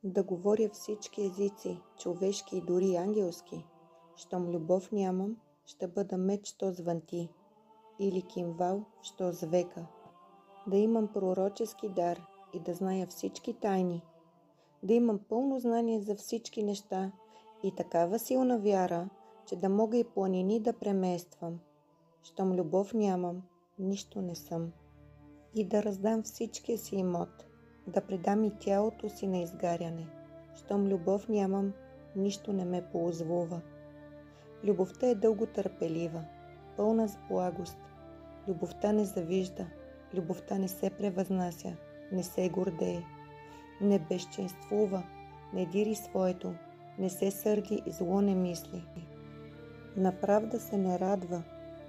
Да говоря всички езици, човешки и дори ангелски. Щом любов нямам, ще бъда меч, що звънти, или кимвал, що звека. Да имам пророчески дар и да зная всички тайни. Да имам пълно знание за всички неща и такава силна вяра, че да мога и планини да премествам. Щом любов нямам, нищо не съм. И да раздам всичкия си имот, да предам и тялото си на изгаряне. Щом любов нямам, нищо не ме ползвува. Любовта е дълго търпелива, пълна с благост. Любовта не завижда, любовта не се превъзнася, не се гордее, не безчинствува, не дири своето, не се сърди и зло не мисли. На правда се не радва,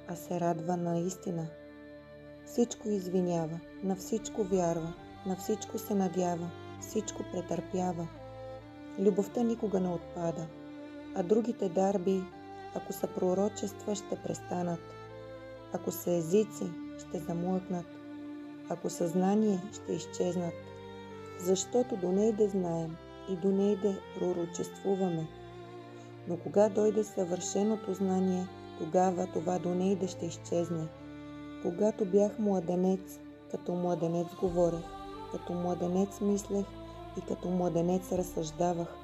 а се радва на истина. Всичко извинява, на всичко вярва, на всичко се надява, всичко претърпява. Любовта никога не отпада, а другите дарби, ако са пророчества, ще престанат. Ако са езици, ще замлъкнат. Ако са знание, ще изчезнат. Защото до нейде знаем и до нейде пророчествуваме. Но кога дойде съвършеното знание, тогава това до нейде ще изчезне. Когато бях младенец, като младенец говорех, като младенец мислех и като младенец разсъждавах.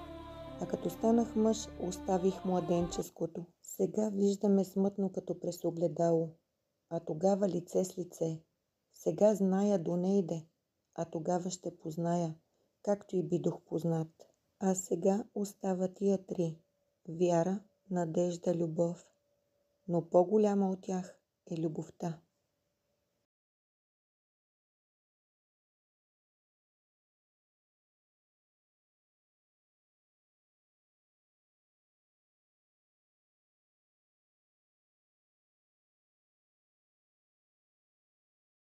А като станах мъж, оставих младенческото. Сега виждаме смътно като през огледало, а тогава лице с лице. Сега зная до нейде, а тогава ще позная, както и бидох познат. А сега остава тия три – вяра, надежда, любов. Но по-голяма от тях е любовта.